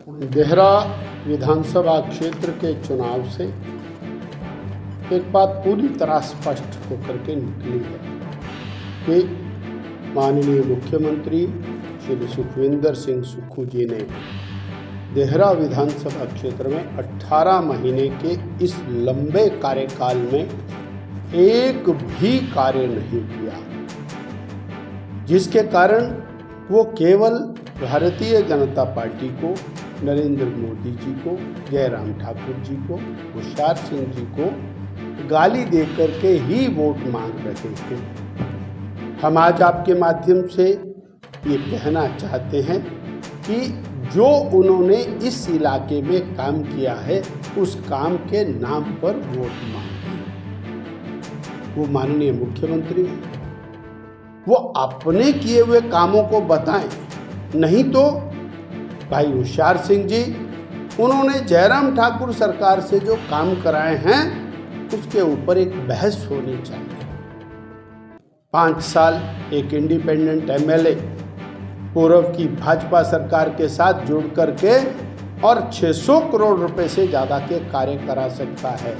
देहरा विधानसभा क्षेत्र के चुनाव से एक बात पूरी तरह स्पष्ट होकर के निकली है कि माननीय मुख्यमंत्री श्री सुखविंदर सिंह सुक्खू जी ने देहरा विधानसभा क्षेत्र में 18 महीने के इस लंबे कार्यकाल में एक भी कार्य नहीं किया, जिसके कारण वो केवल भारतीय जनता पार्टी को, नरेंद्र मोदी जी को, जयराम ठाकुर जी को, होशियार सिंह जी को गाली देकर के ही वोट मांग रहे थे। हम आज आपके माध्यम से ये कहना चाहते हैं कि जो उन्होंने इस इलाके में काम किया है, उस काम के नाम पर वोट मांगे। वो माननीय मुख्यमंत्री हैं, वो अपने किए हुए कामों को बताएं, नहीं तो भाई होशियार सिंह जी, उन्होंने जयराम ठाकुर सरकार से जो काम कराए हैं उसके ऊपर एक बहस होनी चाहिए। 5 साल एक इंडिपेंडेंट एमएलए पूर्व की भाजपा सरकार के साथ जुड़ करके और 600 करोड़ रुपए से ज़्यादा के कार्य करा सकता है,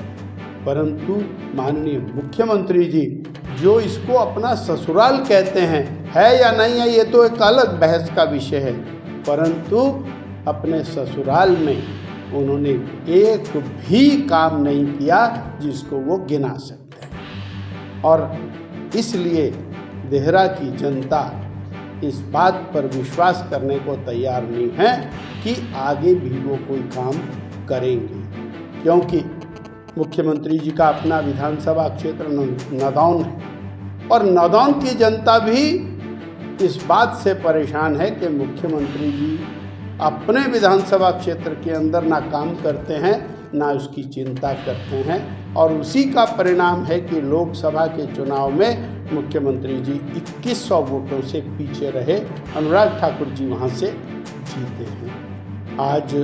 परंतु माननीय मुख्यमंत्री जी जो इसको अपना ससुराल कहते हैं, है या नहीं है ये तो एक अलग बहस का विषय है, परंतु अपने ससुराल में उन्होंने एक भी काम नहीं किया जिसको वो गिना सकते हैं। और इसलिए देहरा की जनता इस बात पर विश्वास करने को तैयार नहीं है कि आगे भी वो कोई काम करेंगे, क्योंकि मुख्यमंत्री जी का अपना विधानसभा क्षेत्र नदौन है और नदौन की जनता भी इस बात से परेशान है कि मुख्यमंत्री जी अपने विधानसभा क्षेत्र के अंदर ना काम करते हैं, ना उसकी चिंता करते हैं, और उसी का परिणाम है कि लोकसभा के चुनाव में मुख्यमंत्री जी 2100 वोटों से पीछे रहे, अनुराग ठाकुर जी वहाँ से जीते हैं। आज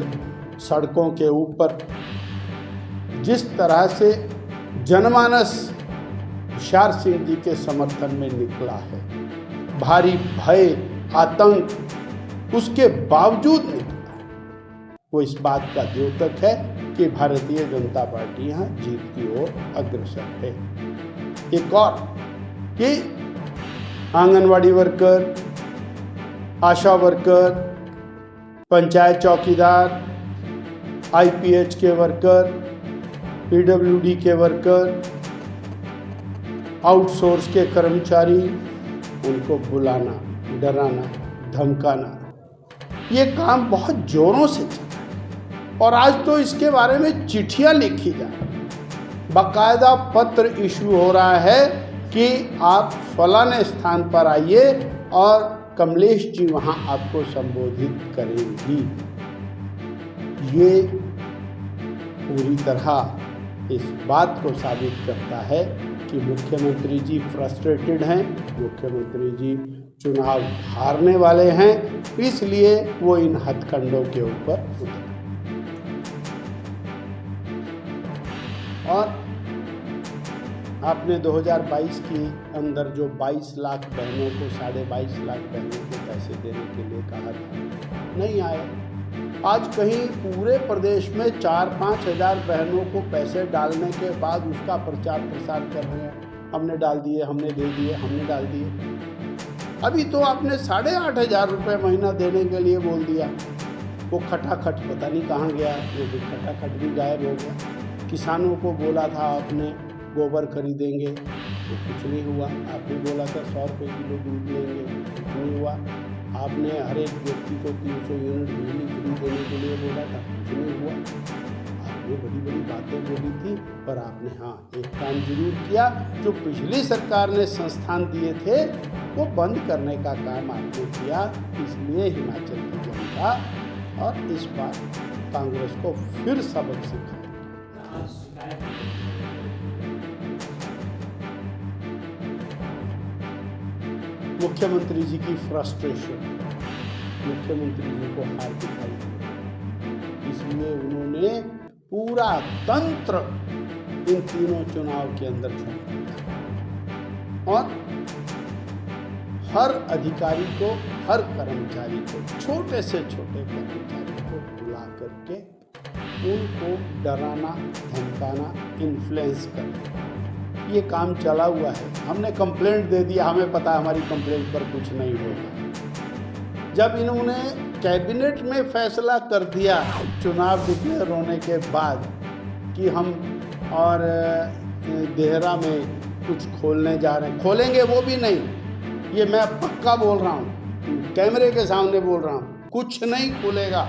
सड़कों के ऊपर जिस तरह से जनमानस होशियार सिंह जी के समर्थन में निकला है, भारी भय, आतंक उसके बावजूद निकला है, वो इस बात का द्योतक है कि भारतीय जनता पार्टी यहाँ जीत की ओर अग्रसर है। एक और कि आंगनवाड़ी वर्कर, आशा वर्कर, पंचायत चौकीदार, आईपीएच के वर्कर, पीडब्ल्यूडी के वर्कर, आउटसोर्स के कर्मचारी, उनको बुलाना, डराना, धमकाना, ये काम बहुत जोरों से चल रहा है। और आज तो इसके बारे में चिट्ठियां लिखी जा रही, बाकायदा पत्र इशू हो रहा है कि आप फलाने स्थान पर आइए और कमलेश जी वहां आपको संबोधित करेंगी। ये पूरी तरह इस बात को साबित करता है कि मुख्यमंत्री जी फ्रस्ट्रेटेड हैं, मुख्यमंत्री जी चुनाव हारने वाले हैं, इसलिए वो इन हथकंडों के ऊपर उतरे। और आपने 2022 के अंदर जो 22 लाख बहनों को, 22.5 लाख बहनों को पैसे देने के लिए कहा था, नहीं आए। आज कहीं पूरे प्रदेश में 4-5 हज़ार बहनों को पैसे डालने के बाद उसका प्रचार प्रसार कर रहे हैं, हमने डाल दिए, हमने दे दिए, हमने डाल दिए। अभी तो आपने 8,500 रुपये महीना देने के लिए बोल दिया, वो खटाखट पता नहीं कहाँ गया, वो भी खटाखट भी गायब हो गया। किसानों को बोला था आपने गोबर खरीदेंगे, वो कुछ नहीं हुआ। आपने बोला था 100 रुपये किलो दूध लेंगे, कुछ नहीं हुआ। आपने हर एक व्यक्ति को 300 यूनिट बिजली फ्री देने के लिए बोला था, कुछ नहीं हुआ। आपने बड़ी बड़ी बातें बोली थी, पर आपने हाँ एक काम जरूर किया, जो पिछली सरकार ने संस्थान दिए थे वो बंद करने का काम आपने किया। इसलिए हिमाचल की जनता और इस बार कांग्रेस को फिर सबक सिखाएगी। मुख्यमंत्री जी की फ्रस्ट्रेशन, मुख्यमंत्री जी को हार दिखाई दी, इसलिए उन्होंने पूरा तंत्र इन तीनों चुनाव के अंदर छोड़ दिया और हर अधिकारी को, हर कर्मचारी को, छोटे से छोटे कर्मचारी को बुला करके उनको डराना, धमकाना, इन्फ्लुएंस करना, ये काम चला हुआ है। हमने कंप्लेंट दे दिया, हमें पता है हमारी कंप्लेंट पर कुछ नहीं होगा। जब इन्होंने कैबिनेट में फैसला कर दिया चुनाव डिक्लेयर होने के बाद कि हम और देहरा में कुछ खोलने जा रहे हैं, खोलेंगे वो भी नहीं, ये मैं पक्का बोल रहा हूँ, कैमरे के सामने बोल रहा हूँ, कुछ नहीं खुलेगा।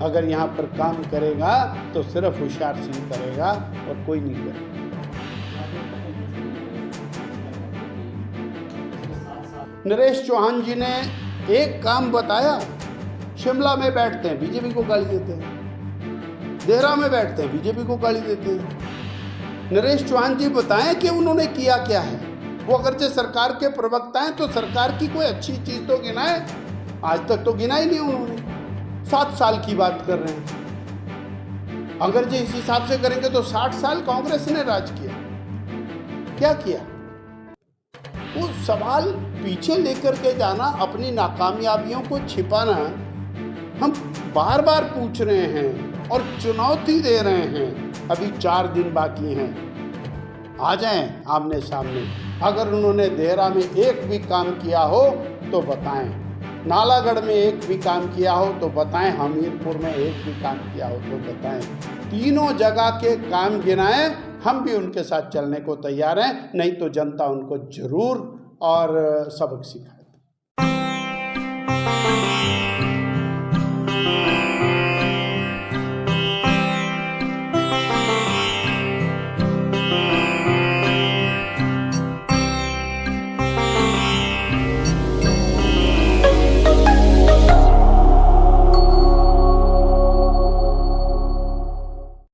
अगर यहाँ पर काम करेगा तो सिर्फ होशियार सिंह करेगा और कोई नहीं करेगा। नरेश चौहान जी ने एक काम बताया, शिमला में बैठते हैं बीजेपी को गाली देते हैं, देहरा में बैठते हैं बीजेपी को गाली देते हैं। नरेश चौहान जी बताएं कि उन्होंने किया क्या है। वो अगरचे सरकार के प्रवक्ता हैं तो सरकार की कोई अच्छी चीज तो गिनाए, आज तक तो गिना ही नहीं उन्होंने। 7 साल की बात कर रहे हैं, अगर जो इस हिसाब से करेंगे तो 60 साल कांग्रेस ने राज किया, क्या किया? वो सवाल पीछे लेकर के जाना, अपनी नाकामयाबियों को छिपाना, हम बार बार पूछ रहे हैं और चुनौती दे रहे हैं। अभी 4 दिन बाकी हैं, आ जाएं आमने सामने। अगर उन्होंने देहरा में एक भी काम किया हो तो बताएं, नालागढ़ में एक भी काम किया हो तो बताएं, हमीरपुर में एक भी काम किया हो तो बताएं। तीनों जगह के काम गिनाएं, हम भी उनके साथ चलने को तैयार हैं, नहीं तो जनता उनको जरूर और सबक सिखाए।